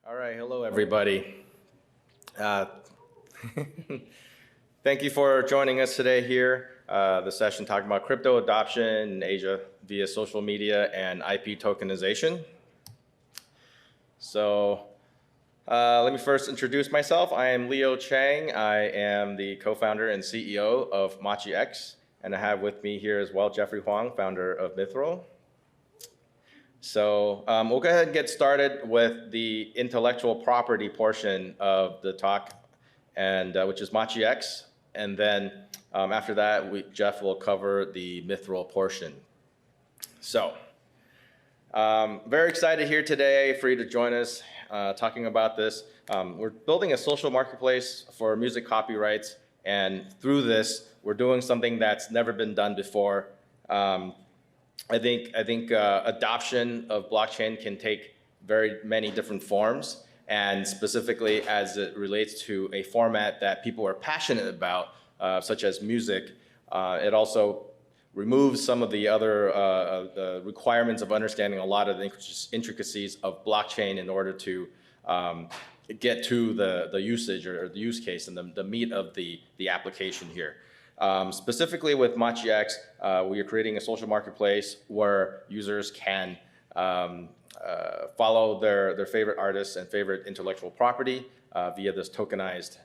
All right, hello everybody. Thank you for joining us today here. The session talking about crypto adoption in Asia via social media and IP tokenization. So let me first introduce myself. I am Leo Chang. I am the co-founder and CEO of MachiX, and I have with me here as well Jeffrey Huang, founder of Mithril. So we'll go ahead and get started with the intellectual property portion of the talk, and which is MachiX. And then after that, Jeff will cover the Mithril portion. So very excited here today for you to join us talking about this. We're building a social marketplace for music copyrights, and through this, we're doing something that's never been done before. I think adoption of blockchain can take very many different forms, and specifically as it relates to a format that people are passionate about, such as music. It also removes some of the other the requirements of understanding a lot of the intricacies of blockchain in order to get to the usage or the use case and the meat of the application here. Specifically with MachiX, we are creating a social marketplace where users can follow their favorite artists and favorite intellectual property via this tokenized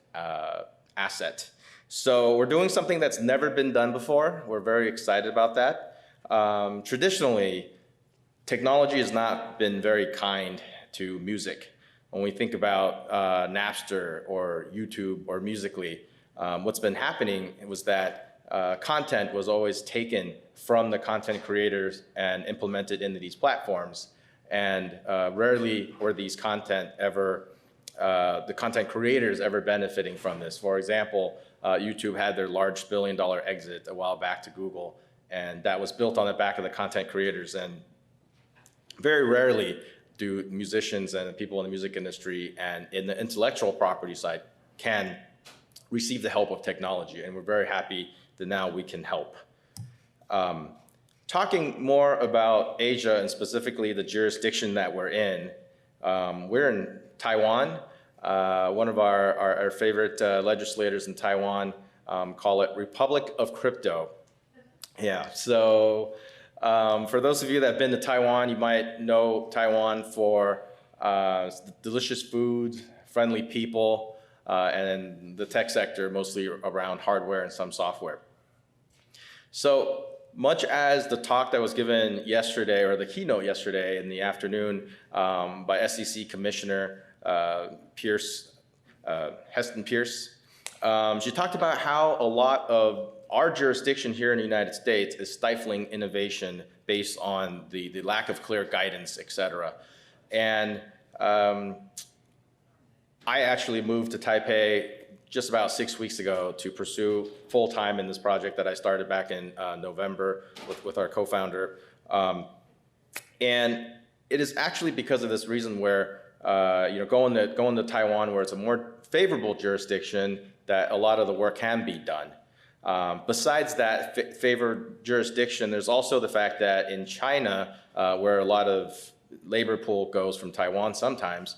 asset. So we're doing something that's never been done before. We're very excited about that. Traditionally, technology has not been very kind to music. When we think about Napster or YouTube or Musical.ly, what's been happening was that content was always taken from the content creators and implemented into these platforms. And rarely were these the content creators ever benefiting from this. For example, YouTube had their large billion-dollar exit a while back to Google, and that was built on the back of the content creators. And very rarely do musicians and people in the music industry and in the intellectual property side can receive the help of technology, and we're very happy that now we can help. Talking more about Asia and specifically the jurisdiction that we're in Taiwan. One of our favorite legislators in Taiwan call it Republic of Crypto. Yeah, so for those of you that have been to Taiwan, you might know Taiwan for delicious food, friendly people, and the tech sector, mostly around hardware and some software. So much as the talk that was given yesterday, or the keynote yesterday in the afternoon by SEC Commissioner Heston Pierce, she talked about how a lot of our jurisdiction here in the United States is stifling innovation based on the lack of clear guidance, et cetera. And I actually moved to Taipei just about 6 weeks ago to pursue full-time in this project that I started back in November with our co-founder. And it is actually because of this reason where going to Taiwan, where it's a more favorable jurisdiction, that a lot of the work can be done. Besides that favored jurisdiction, there's also the fact that in China, where a lot of labor pool goes from Taiwan sometimes,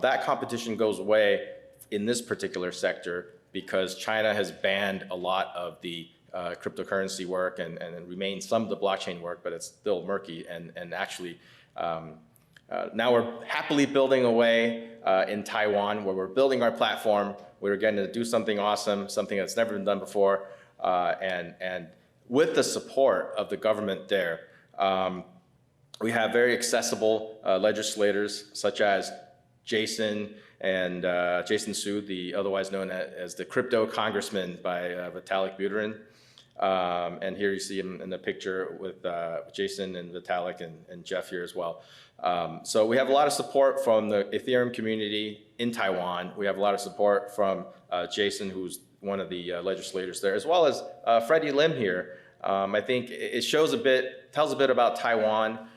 that competition goes away in this particular sector because China has banned a lot of the cryptocurrency work and remains some of the blockchain work, but it's still murky. And actually, now we're happily building away in Taiwan, where we're building our platform. We're getting to do something awesome, something that's never been done before. And with the support of the government there, we have very accessible legislators such as Jason Su, otherwise known as the crypto congressman by Vitalik Buterin. And here you see him in the picture with Jason and Vitalik and Jeff here as well. So we have a lot of support from the Ethereum community in Taiwan. We have a lot of support from Jason, who's one of the legislators there, as well as Freddie Lim here. I think it tells a bit about Taiwan,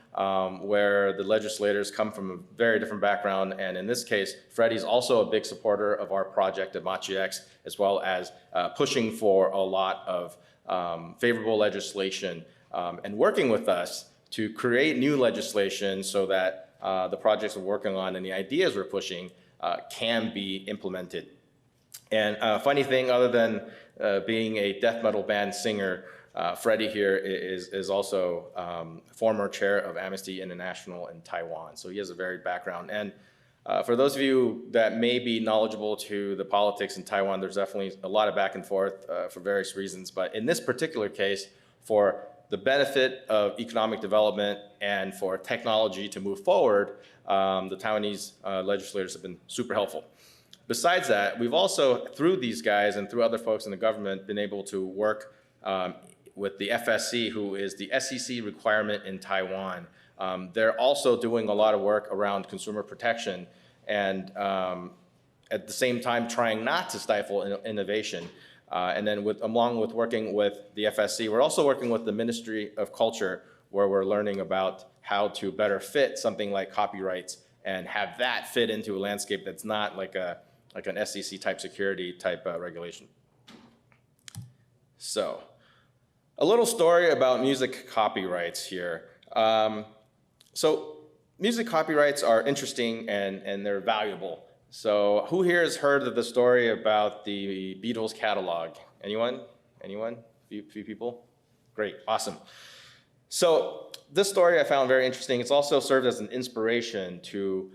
where the legislators come from a very different background. And in this case, Freddie's also a big supporter of our project at MachiX, as well as pushing for a lot of favorable legislation and working with us to create new legislation so that the projects we're working on and the ideas we're pushing can be implemented. And funny thing, other than being a death metal band singer, Freddie here is also former chair of Amnesty International in Taiwan. So he has a varied background. And for those of you that may be knowledgeable to the politics in Taiwan, there's definitely a lot of back and forth for various reasons. But in this particular case, for the benefit of economic development and for technology to move forward, the Taiwanese legislators have been super helpful. Besides that, we've also, through these guys and through other folks in the government, been able to work with the FSC, who is the SEC requirement in Taiwan. They're also doing a lot of work around consumer protection and at the same time trying not to stifle innovation. And then along with working with the FSC, we're also working with the Ministry of Culture, where we're learning about how to better fit something like copyrights and have that fit into a landscape that's not like an SEC type security type regulation. So, a little story about music copyrights here. So music copyrights are interesting and they're valuable. So who here has heard of the story about the Beatles catalog? Anyone? Anyone? Few people? Great, awesome. So this story I found very interesting. It's also served as an inspiration to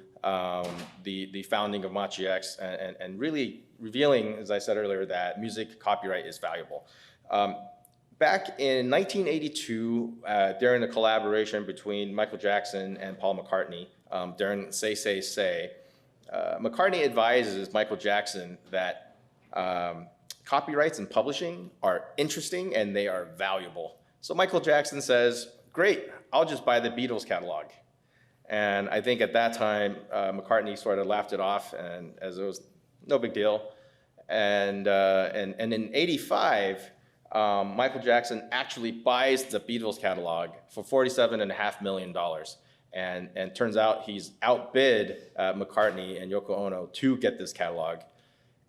the founding of MachiX and really revealing, as I said earlier, that music copyright is valuable. Back in 1982, during the collaboration between Michael Jackson and Paul McCartney, during Say, Say, Say, McCartney advises Michael Jackson that copyrights in publishing are interesting and they are valuable. So Michael Jackson says, great, I'll just buy the Beatles catalog. And I think at that time, McCartney sort of laughed it off, and as it was no big deal. And in '85, Michael Jackson actually buys the Beatles catalog for $47.5 million. And turns out he's outbid McCartney and Yoko Ono to get this catalog.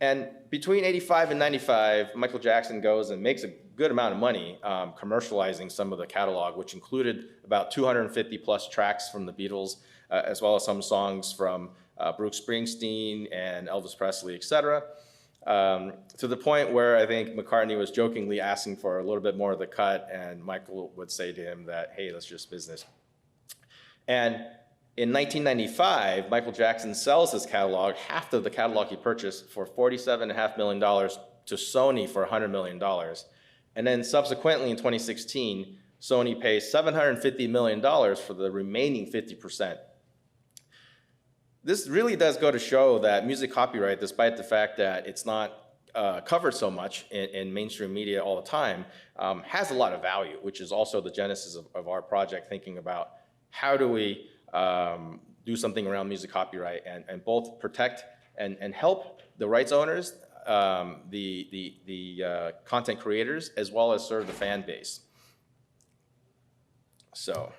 And between '85 and '95, Michael Jackson goes and makes a good amount of money commercializing some of the catalog, which included about 250 plus tracks from the Beatles, as well as some songs from Bruce Springsteen and Elvis Presley, etc. To the point where I think McCartney was jokingly asking for a little bit more of the cut, and Michael would say to him that, hey, that's just business. And in 1995, Michael Jackson sells his catalog, half of the catalog he purchased, for $47.5 million to Sony for $100 million. And then subsequently in 2016, Sony pays $750 million for the remaining 50%. This really does go to show that music copyright, despite the fact that it's not covered so much in mainstream media all the time, has a lot of value, which is also the genesis of our project, thinking about how do we do something around music copyright and both protect and help the rights owners, the content creators, as well as serve the fan base. So,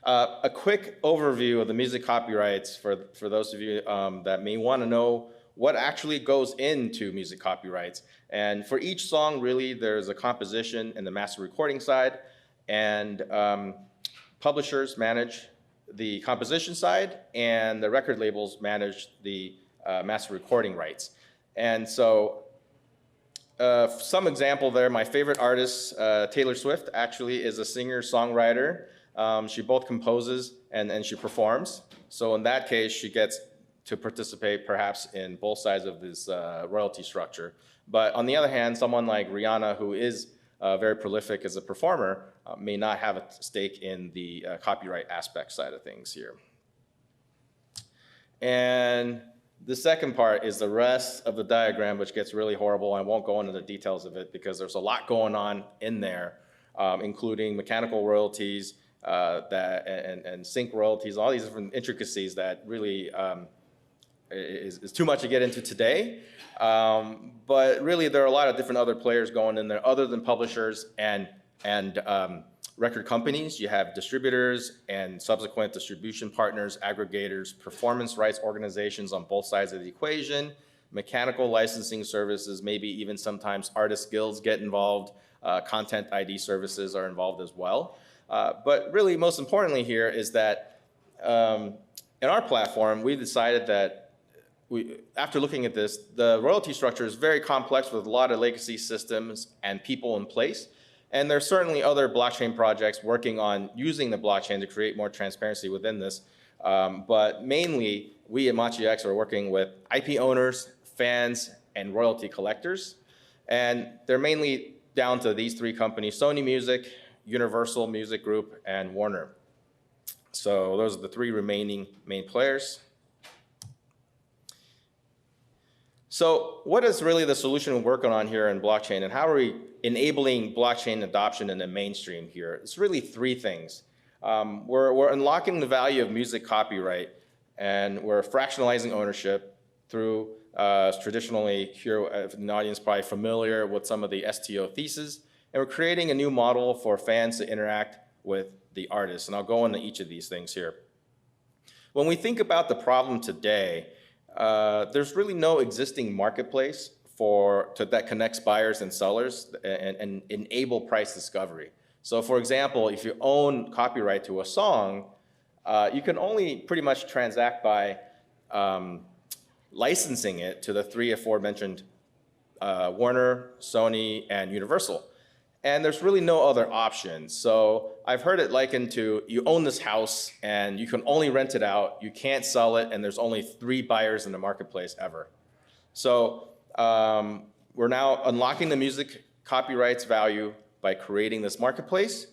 a quick overview of the music copyrights for those of you that may want to know what actually goes into music copyrights. And for each song, really, there's a composition and the master recording side, and publishers manage the composition side, and the record labels manage the master recording rights. And so some example there, my favorite artist, Taylor Swift, actually is a singer-songwriter. She both composes and she performs. So in that case, she gets to participate perhaps in both sides of this royalty structure. But on the other hand, someone like Rihanna, who is very prolific as a performer, may not have a stake in the copyright aspect side of things here. And the second part is the rest of the diagram, which gets really horrible. I won't go into the details of it because there's a lot going on in there, including mechanical royalties and sync royalties, all these different intricacies that really is too much to get into today. But really, there are a lot of different other players going in there other than publishers and record companies. You have distributors and subsequent distribution partners, aggregators, performance rights organizations on both sides of the equation, mechanical licensing services, maybe even sometimes artist guilds get involved, content ID services are involved as well. But really, most importantly here is that in our platform, we decided that after looking at this, the royalty structure is very complex with a lot of legacy systems and people in place. And there's certainly other blockchain projects working on using the blockchain to create more transparency within this. But mainly, we at MachiX are working with IP owners, fans, and royalty collectors. And they're mainly down to these three companies: Sony Music, Universal Music Group, and Warner. So those are the three remaining main players. So what is really the solution we're working on here in blockchain, and how are we enabling blockchain adoption in the mainstream here? It's really three things. We're unlocking the value of music copyright, and we're fractionalizing ownership through traditionally, here, if an audience probably familiar with some of the STO theses, and we're creating a new model for fans to interact with the artists, and I'll go into each of these things here. When we think about the problem today, there's really no existing marketplace that connects buyers and sellers and enable price discovery. So for example, if you own copyright to a song, you can only pretty much transact by licensing it to the three aforementioned Warner, Sony, and Universal. And there's really no other option. So I've heard it likened to, you own this house and you can only rent it out, you can't sell it, and there's only 3 buyers in the marketplace ever. So we're now unlocking the music copyrights value by creating this marketplace,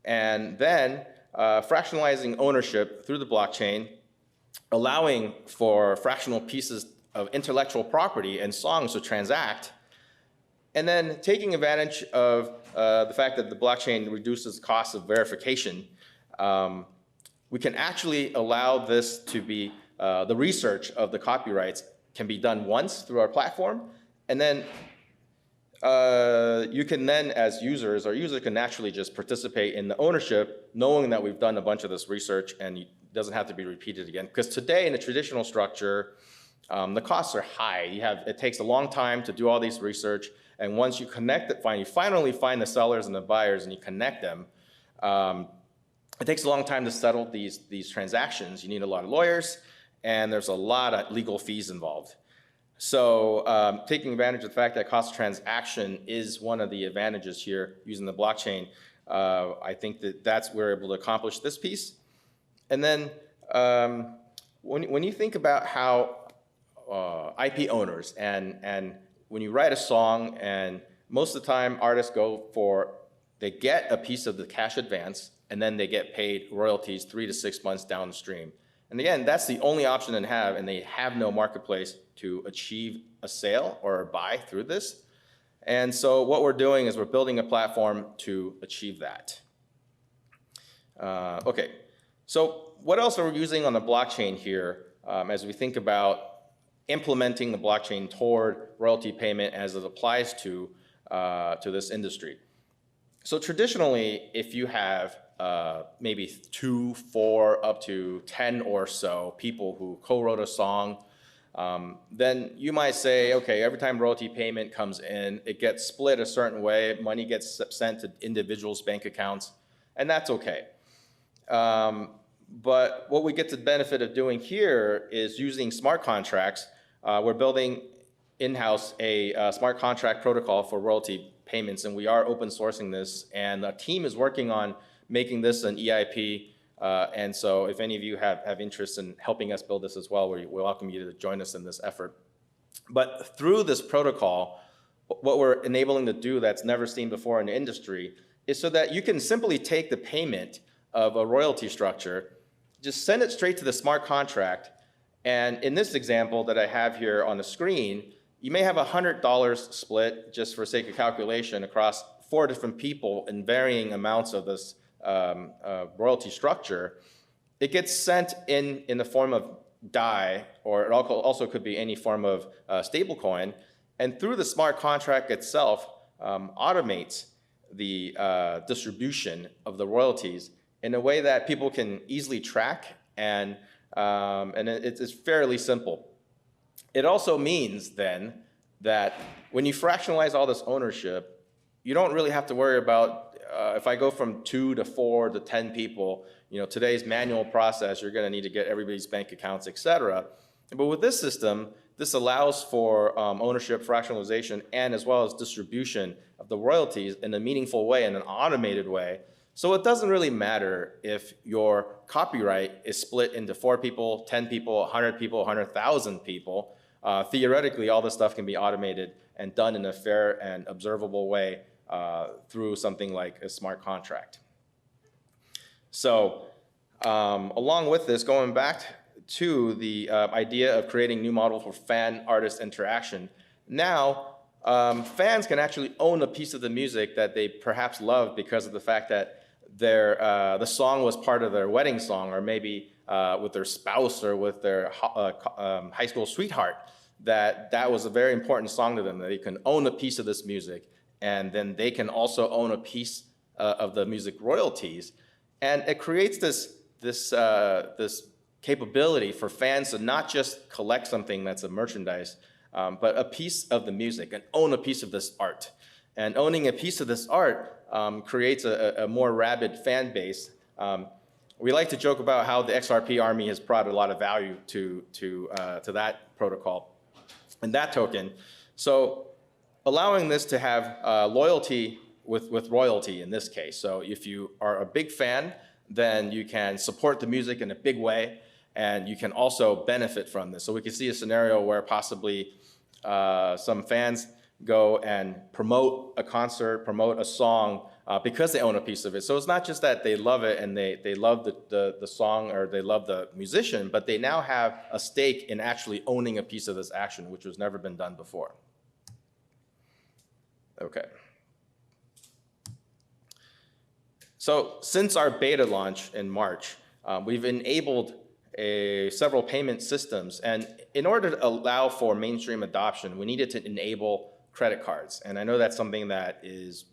and then fractionalizing ownership through the blockchain, allowing for fractional pieces of intellectual property and songs to transact, and then taking advantage of the fact that the blockchain reduces costs of verification. We can actually allow this to be, the research of the copyrights can be done once through our platform, and then you can then, as users, our user can naturally just participate in the ownership, knowing that we've done a bunch of this research and it doesn't have to be repeated again. Because today in the traditional structure, the costs are high. It takes a long time to do all these research, and once you connect it, you finally find the sellers and the buyers and you connect them, it takes a long time to settle these transactions. You need a lot of lawyers, and there's a lot of legal fees involved. So taking advantage of the fact that cost of transaction is one of the advantages here using the blockchain, I think that's we're able to accomplish this piece. And then when you think about how IP owners and when you write a song, and most of the time artists they get a piece of the cash advance and then they get paid royalties 3 to 6 months downstream. And again, that's the only option they have, and they have no marketplace to achieve a sale or a buy through this. And so what we're doing is we're building a platform to achieve that. Okay, so what else are we using on the blockchain here as we think about implementing the blockchain toward royalty payment as it applies to this industry? So traditionally, if you have maybe 2, 4, up to 10 or so people who co-wrote a song, then you might say, okay, every time royalty payment comes in, it gets split a certain way, money gets sent to individuals' bank accounts, and that's okay. But what we get the benefit of doing here is using smart contracts. We're building in-house a smart contract protocol for royalty payments, and we are open sourcing this, and the team is working on making this an EIP, and so if any of you have interest in helping us build this as well, we welcome you to join us in this effort. But through this protocol, what we're enabling to do that's never seen before in the industry is so that you can simply take the payment of a royalty structure, just send it straight to the smart contract, and in this example that I have here on the screen, you may have $100 split, just for sake of calculation, across 4 different people in varying amounts of this royalty structure. It gets sent in the form of DAI, or it also could be any form of stablecoin, and through the smart contract itself automates the distribution of the royalties in a way that people can easily track, and it's fairly simple. It also means then that when you fractionalize all this ownership, you don't really have to worry about if I go from 2 to 4 to 10 people, today's manual process, you're going to need to get everybody's bank accounts, et cetera. But with this system, this allows for ownership, fractionalization, and as well as distribution of the royalties in a meaningful way, in an automated way. So it doesn't really matter if your copyright is split into 4 people, 10 people, 100 people, 100,000 people. Theoretically, all this stuff can be automated and done in a fair and observable way through something like a smart contract. So along with this, going back to the idea of creating new models for fan-artist interaction, now fans can actually own a piece of the music that they perhaps love because of the fact that the song was part of their wedding song, or maybe with their spouse or with their high school sweetheart, that was a very important song to them, that they can own a piece of this music, and then they can also own a piece of the music royalties. And it creates this capability for fans to not just collect something that's a merchandise, but a piece of the music, and own a piece of this art. And owning a piece of this art creates a more rabid fan base. We like to joke about how the XRP army has brought a lot of value to that protocol and that token. So allowing this to have loyalty with royalty in this case. So if you are a big fan, then you can support the music in a big way, and you can also benefit from this. So we can see a scenario where possibly some fans go and promote a concert, promote a song because they own a piece of it. So it's not just that they love it and they love the song or they love the musician, but they now have a stake in actually owning a piece of this action, which was never been done before. Okay. So since our beta launch in March, we've enabled several payment systems. And in order to allow for mainstream adoption, we needed to enable credit cards. And I know that's something that is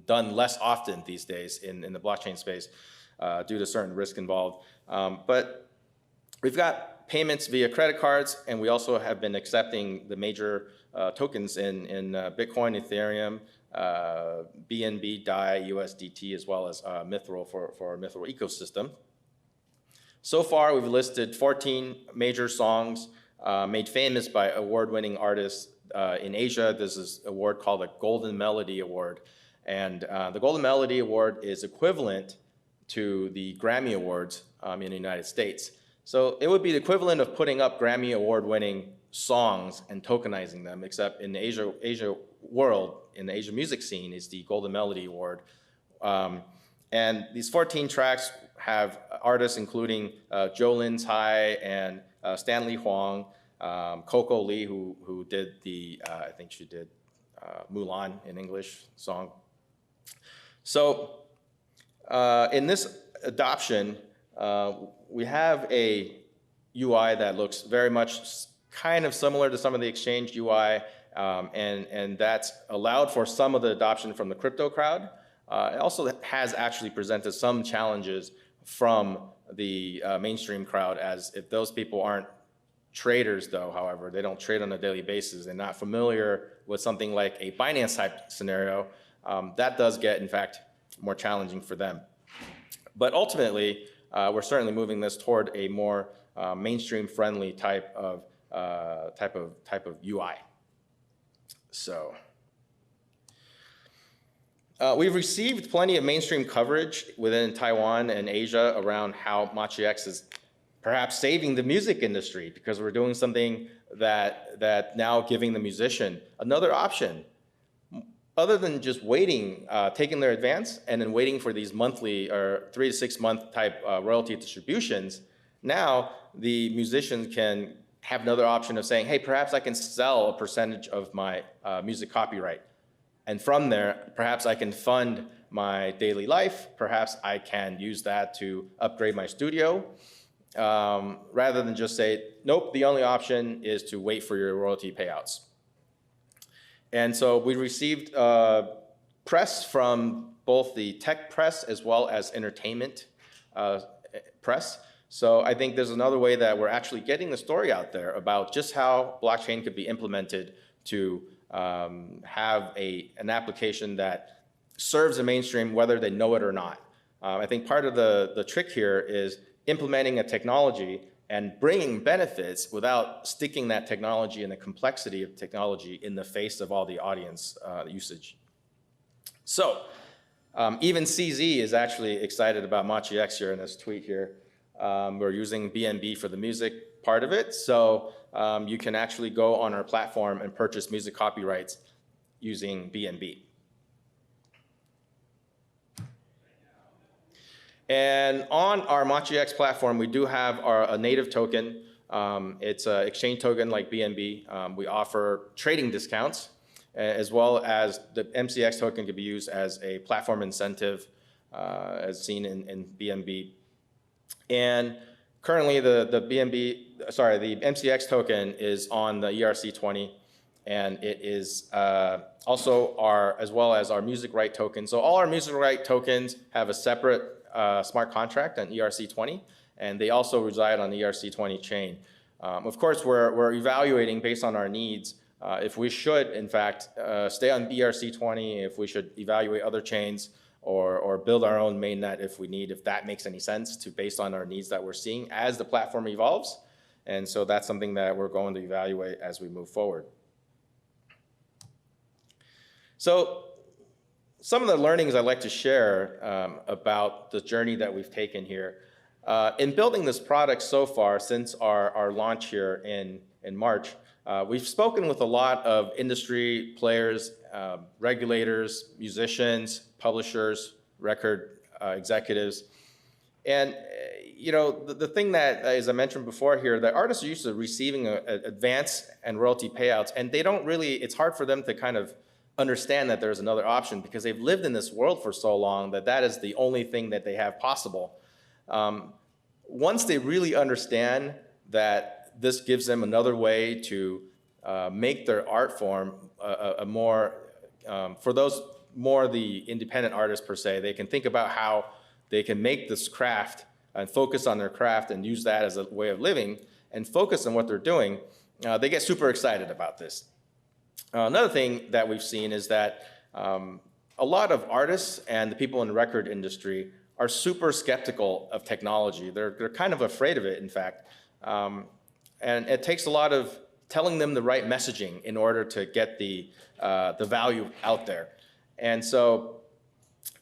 done less often these days in the blockchain space due to certain risk involved. But we've got payments via credit cards, and we also have been accepting the major tokens in Bitcoin, Ethereum, BNB, DAI, USDT, as well as Mithril for our Mithril ecosystem. So far, we've listed 14 major songs made famous by award-winning artists in Asia. This is an award called the Golden Melody Award. And the Golden Melody Award is equivalent to the Grammy Awards in the United States. So it would be the equivalent of putting up Grammy Award-winning songs and tokenizing them, except in the Asia world, in the Asia music scene, is the Golden Melody Award. And these 14 tracks have artists including Jolin Tai and Stanley Huang, Coco Lee, who did the, I think she did Mulan in English song. So in this adoption, we have a UI that looks very much kind of similar to some of the exchange UI, and that's allowed for some of the adoption from the crypto crowd. It also has actually presented some challenges from the mainstream crowd, as if those people aren't traders though, however, they don't trade on a daily basis, they're not familiar with something like a Binance type scenario, that does get, in fact, more challenging for them. But ultimately, we're certainly moving this toward a more mainstream friendly type of UI. So we've received plenty of mainstream coverage within Taiwan and Asia around how MachiX is perhaps saving the music industry, because we're doing something that now giving the musician another option, other than just waiting, taking their advance and then waiting for these monthly or 3 to 6 month type royalty distributions. Now the musician can have another option of saying, hey, perhaps I can sell a percentage of my music copyright. And from there, perhaps I can fund my daily life. Perhaps I can use that to upgrade my studio, rather than just say, nope, the only option is to wait for your royalty payouts. And so we received press from both the tech press as well as entertainment press. So I think there's another way that we're actually getting the story out there about just how blockchain could be implemented to have an application that serves the mainstream whether they know it or not. I think part of the trick here is implementing a technology and bringing benefits without sticking that technology and the complexity of technology in the face of all the audience usage. So even CZ is actually excited about MachiX here in this tweet here. We're using BNB for the music part of it. So you can actually go on our platform and purchase music copyrights using BNB. And on our MachiX platform, we do have a native token. It's an exchange token like BNB. We offer trading discounts, as well as the MCX token can be used as a platform incentive, as seen in BNB. And currently, the MCX token is on the ERC20, and it is also as well as our music right token. So all our music right tokens have a separate smart contract on ERC20, and they also reside on the ERC20 chain. Of course, we're evaluating based on our needs if we should, in fact, stay on ERC20, if we should evaluate other chains, or build our own mainnet if we need, if that makes any sense, based on our needs that we're seeing as the platform evolves. And so that's something that we're going to evaluate as we move forward. So some of the learnings I'd like to share about the journey that we've taken here. In building this product so far, since our launch here in March, we've spoken with a lot of industry players, regulators, musicians, publishers, record executives. And the thing that, as I mentioned before here, that artists are used to receiving advance and royalty payouts, and they don't really, it's hard for them to kind of understand that there's another option because they've lived in this world for so long that is the only thing that they have possible. Once they really understand that this gives them another way to make their art form for those more the independent artists per se, they can think about how they can make this craft and focus on their craft and use that as a way of living and focus on what they're doing. They get super excited about this. Another thing that we've seen is that a lot of artists and the people in the record industry are super skeptical of technology. They're kind of afraid of it, in fact. And it takes a lot of telling them the right messaging in order to get the value out there. And so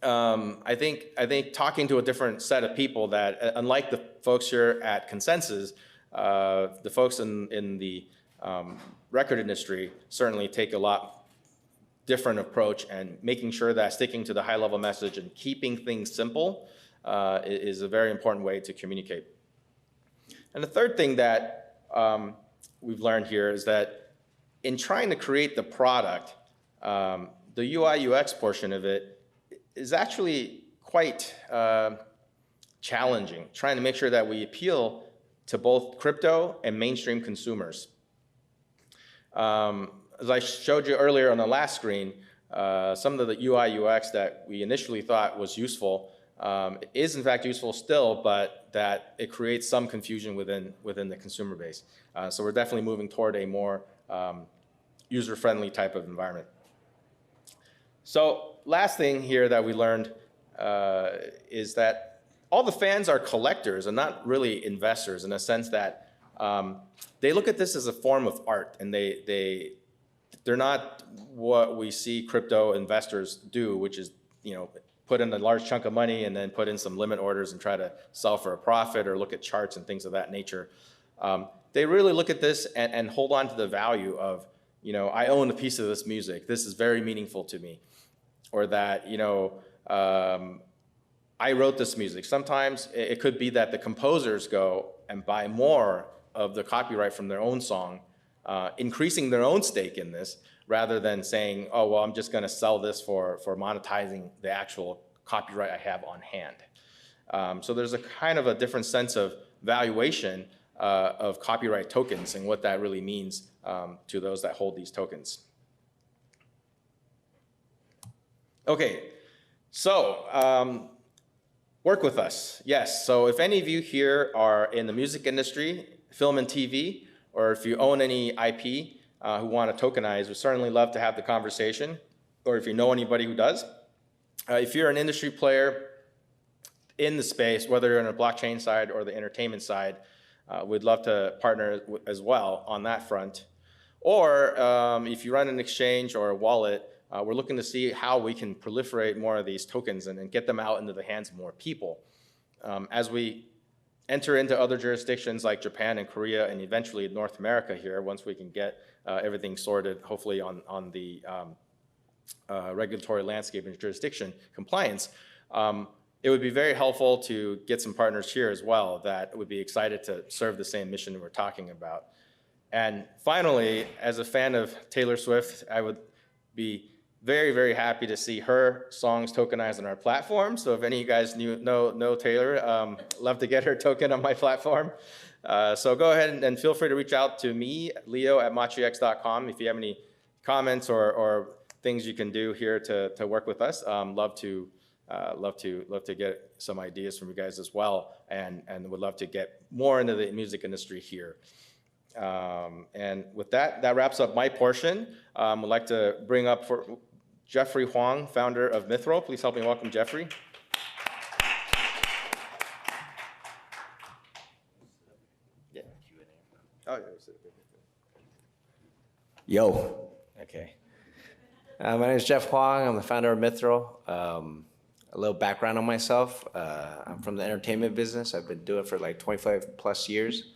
I think talking to a different set of people that, unlike the folks here at Consensus, the folks in the record industry certainly take a lot different approach, and making sure that sticking to the high level message and keeping things simple is a very important way to communicate. And the third thing that we've learned here is that in trying to create the product, the UI UX portion of it is actually quite challenging, trying to make sure that we appeal to both crypto and mainstream consumers. As I showed you earlier on the last screen, some of the UI UX that we initially thought was useful is in fact useful still, but that it creates some confusion within the consumer base. So we're definitely moving toward a more user-friendly type of environment. So last thing here that we learned is that all the fans are collectors and not really investors, in a sense that they look at this as a form of art, and they're not what we see crypto investors do, which is, put in a large chunk of money and then put in some limit orders and try to sell for a profit or look at charts and things of that nature. They really look at this and hold on to the value of, I own a piece of this music. This is very meaningful to me. Or that, I wrote this music. Sometimes it could be that the composers go and buy more of the copyright from their own song, increasing their own stake in this, rather than saying, oh, well, I'm just going to sell this for monetizing the actual copyright I have on hand. So there's a kind of a different sense of valuation of copyright tokens and what that really means to those that hold these tokens. Okay, so work with us. Yes, so if any of you here are in the music industry, film and TV, or if you own any IP who want to tokenize, we'd certainly love to have the conversation, or if you know anybody who does. If you're an industry player in the space, whether you're on the blockchain side or the entertainment side, we'd love to partner as well on that front. Or if you run an exchange or a wallet, we're looking to see how we can proliferate more of these tokens and get them out into the hands of more people. As we enter into other jurisdictions like Japan and Korea and eventually North America here, once we can get everything sorted, hopefully on the regulatory landscape and jurisdiction compliance, it would be very helpful to get some partners here as well that would be excited to serve the same mission we're talking about. And finally, as a fan of Taylor Swift, I would be very, very happy to see her songs tokenized on our platform. So if any of you guys know Taylor, love to get her token on my platform. So go ahead and feel free to reach out to me, leo@machiX.com, if you have any comments or things you can do here to work with us. Love to get some ideas from you guys as well, and would love to get more into the music industry here. And with that wraps up my portion. I'd like to bring up for Jeffrey Huang, founder of Mithril. Please help me welcome Jeffrey. Yeah. Oh, yeah. Yo. Okay. My name is Jeff Huang. I'm the founder of Mithril. A little background on myself. I'm from the entertainment business. I've been doing it for like 25 plus years.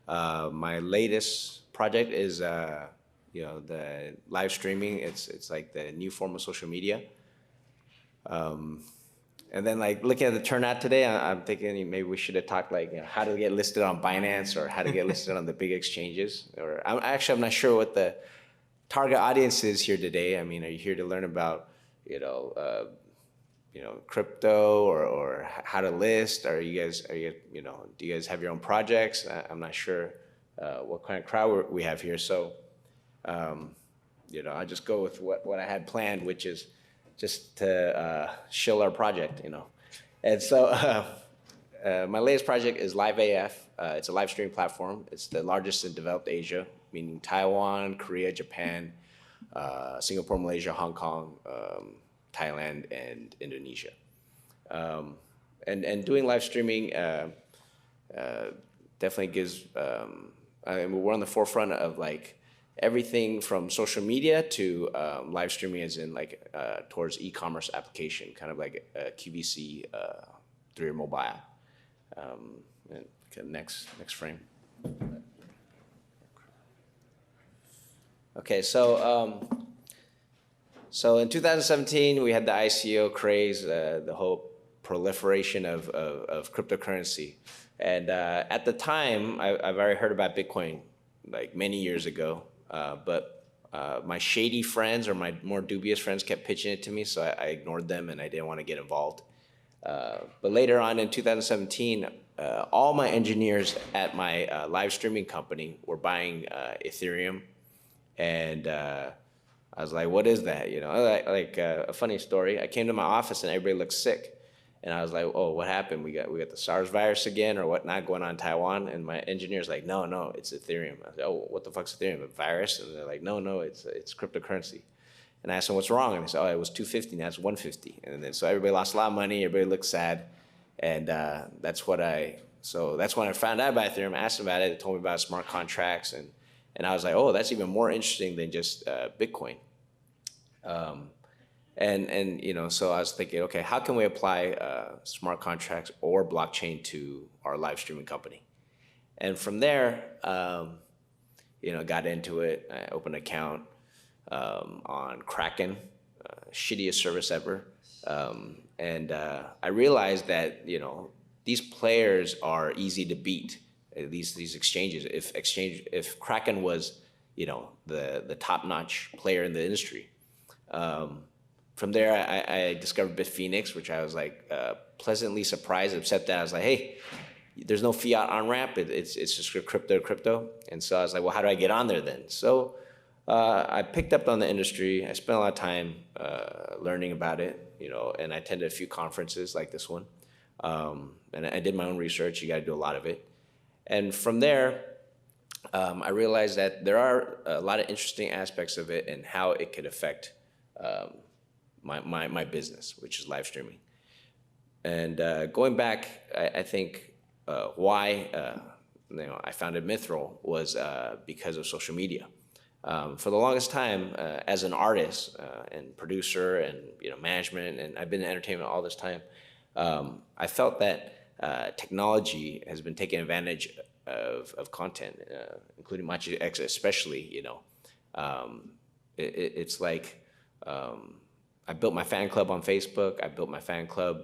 My latest project is the live streaming. It's like the new form of social media. And then like looking at the turnout today, I'm thinking maybe we should have talked like how to get listed on Binance or how to get listed on the big exchanges. Or I'm not sure what the target audience is here today. I mean, are you here to learn about crypto or how to list? Do you guys have your own projects? I'm not sure what kind of crowd we have here. So, I just go with what I had planned, which is just to shill our project, And so my latest project is Live AF. It's a live streaming platform. It's the largest in developed Asia, meaning Taiwan, Korea, Japan, Singapore, Malaysia, Hong Kong, Thailand, and Indonesia. And doing live streaming definitely gives, we're on the forefront of like everything from social media to live streaming as in like towards e-commerce application, kind of like a QVC through your mobile. And next frame. Okay, so in 2017, we had the ICO craze, the whole proliferation of cryptocurrency. And at the time, I've already heard about Bitcoin like many years ago, but my shady friends or my more dubious friends kept pitching it to me, so I ignored them and I didn't want to get involved. But later on in 2017, all my engineers at my live streaming company were buying Ethereum, and I was like, what is that? A funny story. I came to my office and everybody looked sick. And I was like, oh, what happened? We got the SARS virus again or whatnot going on in Taiwan? And my engineer's like, no, it's Ethereum. I was like, oh, what the fuck's Ethereum, a virus? And they're like, no, it's cryptocurrency. And I asked them, what's wrong? And they said, oh, it was 250, now it's 150. And then so everybody lost a lot of money, everybody looked sad. And that's when I found out about Ethereum, asked them about it, they told me about smart contracts. And I was like, oh, that's even more interesting than just Bitcoin. So I was thinking, okay, how can we apply smart contracts or blockchain to our live streaming company? And from there, got into it. I opened an account on Kraken, shittiest service ever. I realized that, these players are easy to beat, these exchanges. If Kraken was, the top-notch player in the industry. From there, I discovered Bitphoenix, which I was like pleasantly surprised, except that I was like, hey, there's no fiat on-ramp. It's just crypto. And so I was like, well, how do I get on there then? So I picked up on the industry. I spent a lot of time learning about it, and I attended a few conferences like this one. And I did my own research. You got to do a lot of it. And from there, I realized that there are a lot of interesting aspects of it and how it could affect my business, which is live streaming. Going back, I think why I founded Mithril was because of social media. For the longest time, as an artist and producer and management, and I've been in entertainment all this time, I felt that technology has been taking advantage of content, including my especially. It's like I built my fan club on Facebook, I built my fan club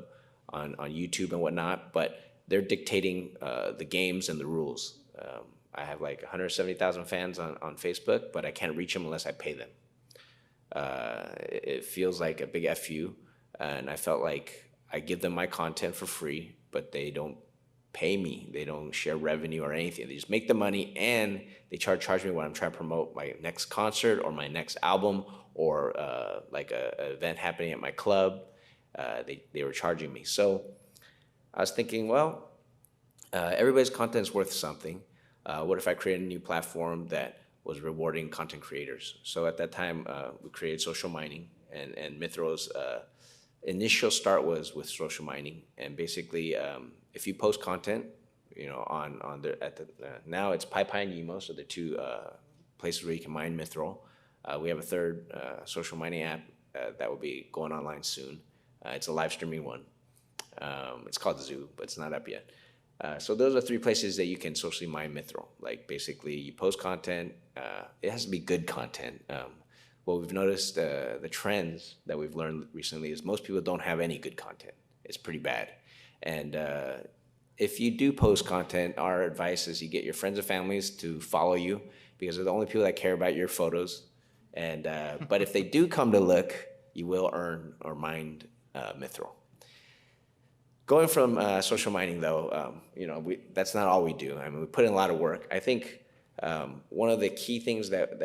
on YouTube and whatnot, but they're dictating the games and the rules. I have like 170,000 fans on Facebook, but I can't reach them unless I pay them. It feels like a big FU, and I felt like I give them my content for free, but they don't pay me. They don't share revenue or anything. They just make the money, and they charge me when I'm trying to promote my next concert or my next album or like a event happening at my club. They were charging me. So I was thinking, well, everybody's content is worth something. What if I created a new platform that was rewarding content creators? So at that time, we created social mining, and Mithril's initial start was with social mining. And basically, if you post content, now it's PyPy and Yimo, so the two places where you can mine Mithril. We have a third social mining app that will be going online soon. It's a live streaming one. It's called Zoo, but it's not up yet. So those are three places that you can socially mine Mithril. Like basically, you post content. It has to be good content. What we've noticed, the trends that we've learned recently is most people don't have any good content. It's pretty bad. And if you do post content, our advice is you get your friends and families to follow you because they're the only people that care about your photos. And but if they do come to look, you will earn or mine Mithril. Going from social mining, though, that's not all we do. I mean, we put in a lot of work. I think one of the key things that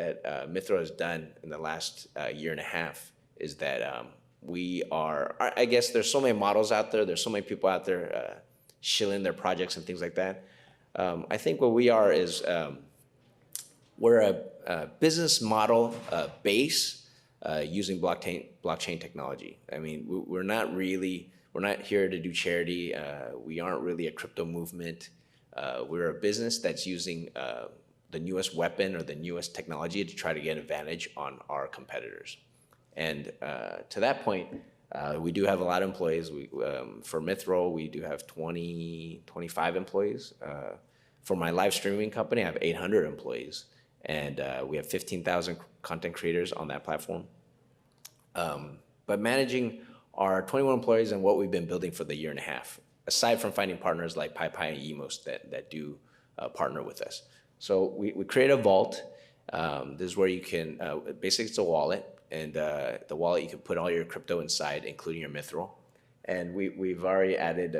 Mithril has done in the last year and a half is that I guess there's so many models out there. There's so many people out there shilling their projects and things like that. I think what we are is we're a business model base using blockchain technology. I mean, we're not here to do charity. We aren't really a crypto movement. We're a business that's using the newest weapon or the newest technology to try to get advantage on our competitors. And to that point, we do have a lot of employees. For Mithril, we do have 25 employees. For my live streaming company, I have 800 employees. And we have 15,000 content creators on that platform. But managing our 21 employees and what we've been building for the year and a half, aside from finding partners like PyPy and Yimos that do partner with us. So we create a vault. This is where you can, basically it's a wallet, and the wallet you can put all your crypto inside, including your Mithril. And we've already added,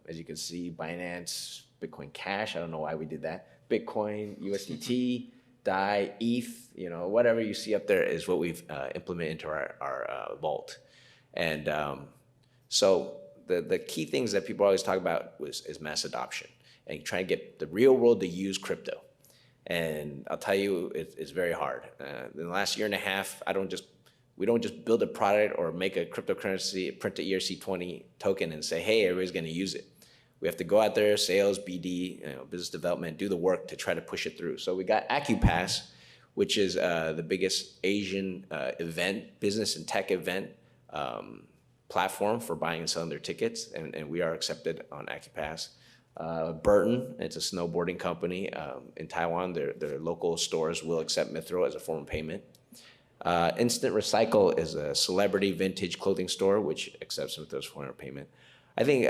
as you can see, Binance, Bitcoin Cash. I don't know why we did that. Bitcoin, USDT, DAI, ETH, whatever you see up there is what we've implemented into our vault. And so the key things that people always talk about is mass adoption and trying to get the real world to use crypto. And I'll tell you, it's very hard. In the last year and a half, we don't just build a product or make a cryptocurrency, print an ERC20 token and say, hey, everybody's going to use it. We have to go out there, sales, BD, business development, do the work to try to push it through. So we got AccuPass, which is the biggest Asian business and tech event platform for buying and selling their tickets, and we are accepted on AccuPass. Burton, it's a snowboarding company in Taiwan. Their local stores will accept Mithril as a form of payment. Instant Recycle is a celebrity vintage clothing store which accepts Mithril as a form of payment. I think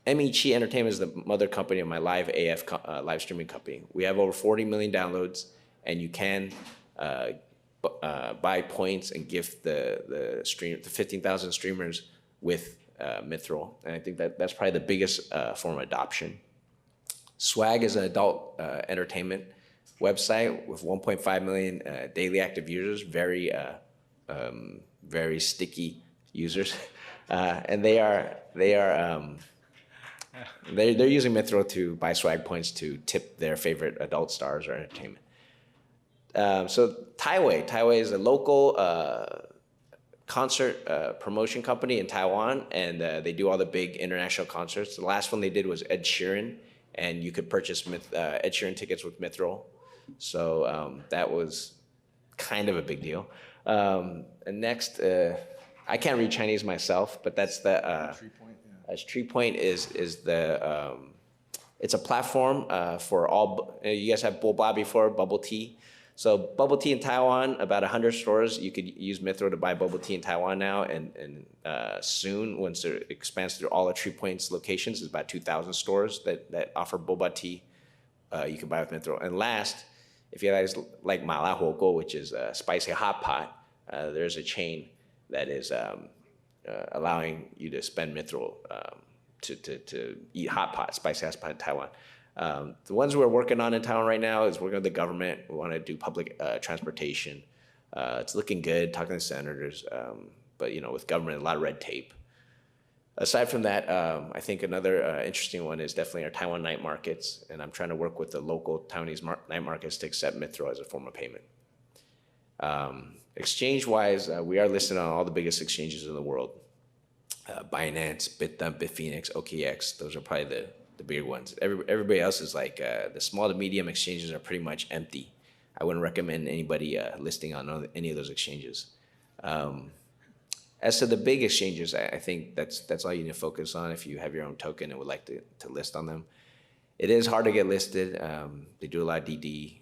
Michi Entertainment is the mother company of my live AF live streaming company. We have over 40 million downloads, and you can buy points and gift the 15,000 streamers with Mithril. And I think that's probably the biggest form of adoption. Swag is an adult entertainment website with 1.5 million daily active users, very sticky users, and they're using Mithril to buy swag points to tip their favorite adult stars or entertainment. So Taiwei is a local concert promotion company in Taiwan, and they do all the big international concerts. The last one they did was Ed Sheeran, and you could purchase Ed Sheeran tickets with Mithril. So that was kind of a big deal. And next, I can't read Chinese myself, but that's the Tree Point is the it's a platform for all. You guys have boba before, bubble tea. So bubble tea in Taiwan, about 100 stores. You could use Mithril to buy bubble tea in Taiwan now, and soon, once it expands through all the Tree Point's locations, there's about 2,000 stores that offer boba tea. You can buy with Mithril. And last, if you guys like mala huoguo, which is a spicy hot pot, there's a chain that is allowing you to spend Mithril to eat hot pot, spicy hot pot in Taiwan. The ones we're working on in Taiwan right now is working with the government. We want to do public transportation. It's looking good, talking to senators, but with government, a lot of red tape. Aside from that, I think another interesting one is definitely our Taiwan night markets, and I'm trying to work with the local Taiwanese night markets to accept Mithril as a form of payment. Exchange-wise, we are listed on all the biggest exchanges in the world. Binance, Bitdump, Bitfinex, OKX, those are probably the bigger ones. Everybody else is like, the small to medium exchanges are pretty much empty. I wouldn't recommend anybody listing on any of those exchanges. As to the big exchanges, I think that's all you need to focus on if you have your own token and would like to list on them. It is hard to get listed. They do a lot of DD,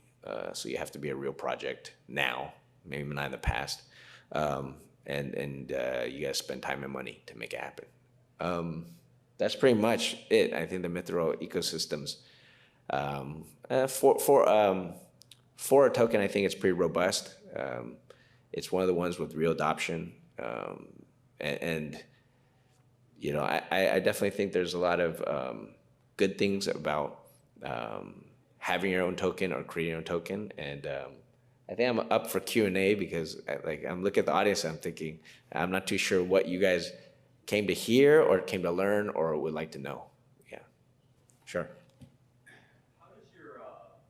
so you have to be a real project now, maybe not in the past. And you guys spend time and money to make it happen. That's pretty much it. I think the Mithril ecosystems for a token, I think it's pretty robust. It's one of the ones with real adoption, and I definitely think there's a lot of good things about having your own token or creating your own token, and I think I'm up for Q&A because I'm looking at the audience and I'm thinking, I'm not too sure what you guys came to hear or came to learn or would like to know. Yeah, sure. How does your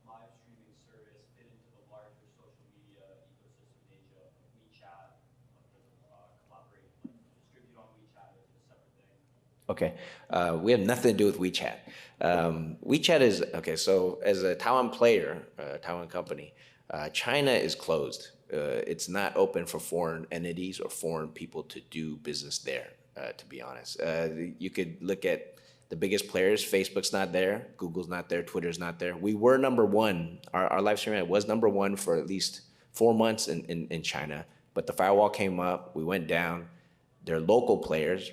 live streaming service fit into the larger social media ecosystem in Asia, WeChat? Does it collaborate, distribute on WeChat, or is it a separate thing? Okay, we have nothing to do with WeChat. WeChat is, okay, so as a Taiwan player, Taiwan company, China is closed. It's not open for foreign entities or foreign people to do business there, to be honest. You could look at the biggest players. Facebook's not there. Google's not there. Twitter's not there. We were number one. Our live streaming was number one for at least 4 months in China. But the firewall came up. We went down. Their local players,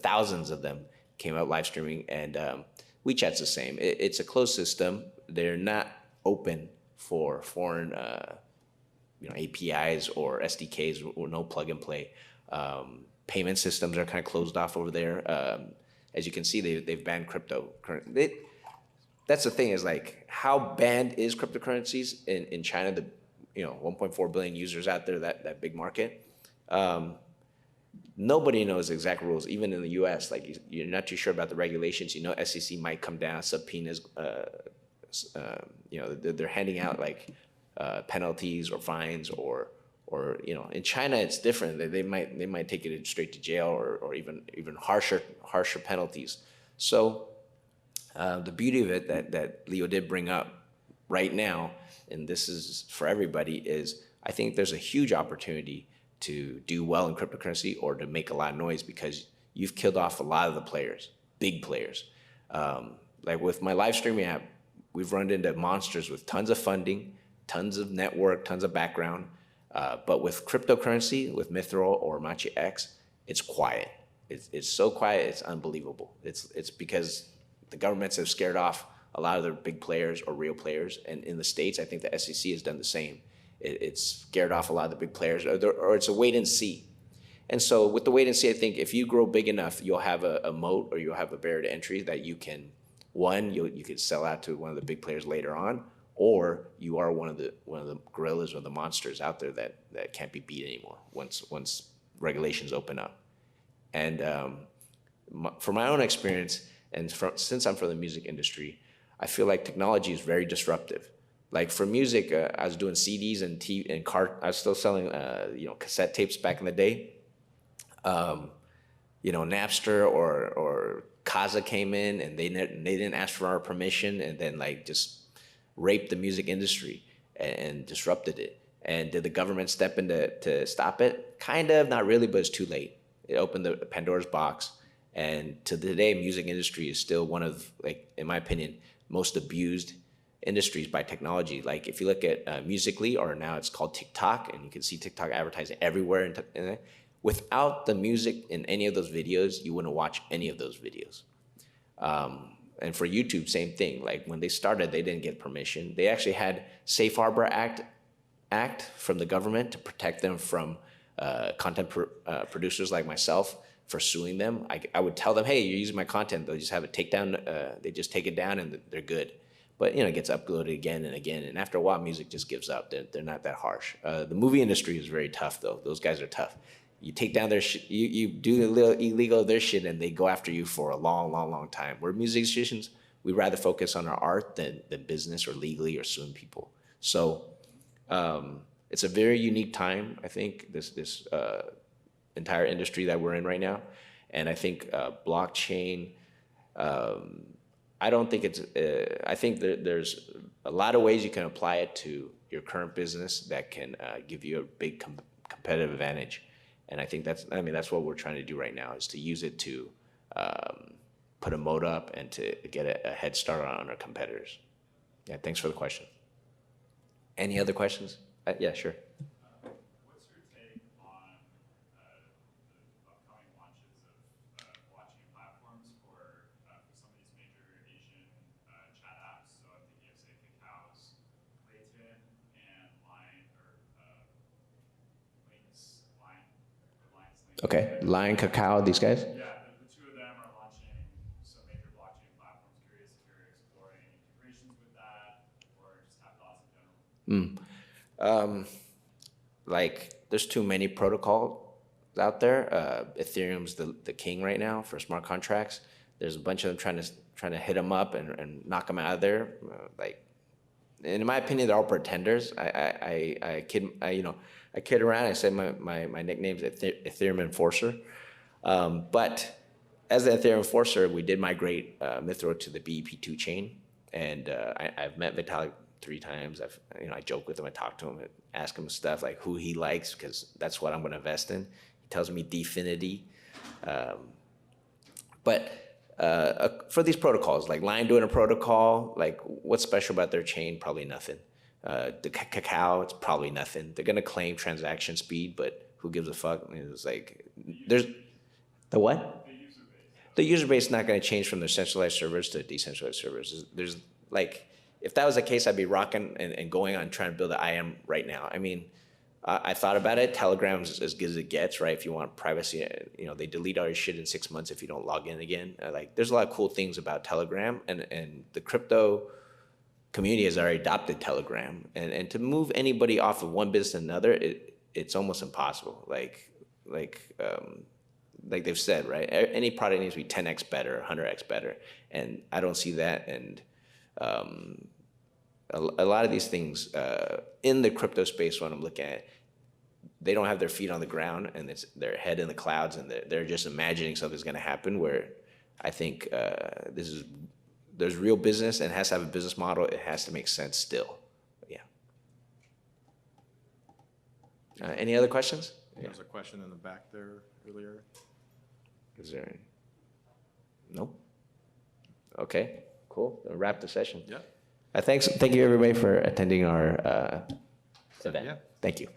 thousands of them, came out live streaming. And WeChat's the same. It's a closed system. They're not open for foreign APIs or SDKs or no plug and play. Payment systems are kind of closed off over there. As you can see, they've banned crypto. That's the thing is like, how banned is cryptocurrencies in China? The 1.4 billion users out there, that big market. Nobody knows the exact rules, even in the U.S. Like you're not too sure about the regulations. SEC might come down, subpoenas. They're handing out like penalties or fines or in China it's different. They might take it straight to jail or even harsher penalties. So the beauty of it that Leo did bring up right now, and this is for everybody, is I think there's a huge opportunity to do well in cryptocurrency or to make a lot of noise because you've killed off a lot of the players, big players. Like with my live streaming app, we've run into monsters with tons of funding, tons of network, tons of background. But with cryptocurrency, with Mithril or Machi X, it's quiet. It's so quiet, it's unbelievable. It's because the governments have scared off a lot of the big players or real players. And in the States, I think the SEC has done the same. It's scared off a lot of the big players, or it's a wait and see. And so with the wait and see, I think if you grow big enough, you'll have a moat or you'll have a barrier to entry that you can, you could sell out to one of the big players later on, or you are one of the gorillas or the monsters out there that can't be beat anymore once regulations open up. And from my own experience, and since I'm from the music industry, I feel like technology is very disruptive. Like for music, I was doing CDs and I was still selling cassette tapes back in the day. Napster or Kazaa came in and they didn't ask for our permission and then like just raped the music industry and disrupted it. And did the government step in to stop it? Kind of, not really, but it's too late. It opened the Pandora's box. And to today, music industry is still one of, like, in my opinion, most abused industries by technology. Like if you look at Musical.ly, or now it's called TikTok, and you can see TikTok advertising everywhere. Without the music in any of those videos, you wouldn't watch any of those videos. And for YouTube, same thing. Like when they started, they didn't get permission. They actually had Safe Harbor Act from the government to protect them from content producers like myself for suing them. I would tell them, hey, you're using my content. They'll just have a takedown. They just take it down and they're good. But it gets uploaded again and again. And after a while, music just gives up. They're not that harsh. The movie industry is very tough, though. Those guys are tough. You take down their shit, you do a little illegal of their shit, and they go after you for a long, long, long time. We're musicians, we rather focus on our art than business or legally or suing people. So it's a very unique time, I think, this entire industry that we're in right now. And I think blockchain, I don't think it's, I think there's a lot of ways you can apply it to your current business that can give you a big competitive advantage. And I think that's what we're trying to do right now, is to use it to put a moat up and to get a head start on our competitors. Yeah, thanks for the question. Any other questions? Yeah, sure. What's your take on the upcoming launches of blockchain platforms for some of these major Asian chat apps? So I'm thinking of, say, Kakao's Clayton and Line, or Link's Line, or Line's Link. Okay, Line, Kakao, these guys? Yeah, the two of them are launching some major blockchain platforms. Curious if you're exploring integrations with that, or just have thoughts in general. Like there's too many protocols out there. Ethereum's the king right now for smart contracts. There's a bunch of them trying to hit them up and knock them out of there. And in my opinion, they're all pretenders. I kid around. I say my nickname's Ethereum Enforcer. But as the Ethereum Enforcer, we did migrate Mithril to the BEP2 chain, and I've met Vitalik 3 times. I joke with him, I talk to him, ask him stuff like who he likes, because that's what I'm going to invest in. He tells me Dfinity. But for these protocols, like Line doing a protocol, like what's special about their chain? Probably nothing. The Kakao, it's probably nothing. They're going to claim transaction speed, but who gives a fuck? It's like, there's, the what? The user base is not going to change from their centralized servers to decentralized servers. There's like, if that was the case, I'd be rocking and going on trying to build an IM right now. I mean, I thought about it. Telegram's as good as it gets, right? If you want privacy, they delete all your shit in 6 months if you don't log in again. There's a lot of cool things about Telegram, and the crypto community has already adopted Telegram. And to move anybody off of one business to another, it's almost impossible. Like they've said, right? Any product needs to be 10x better, 100x better, and I don't see that. And a lot of these things in the crypto space, when I'm looking at it, they don't have their feet on the ground, and it's their head in the clouds, and they're just imagining something's going to happen. Where I think there's real business, and it has to have a business model. It has to make sense still. Yeah. Any other questions? There was a question in the back there earlier. Is there any? Nope. Okay, cool. We'll wrap the session. Yeah. Thank you everybody for attending our event. Yeah. Thank you.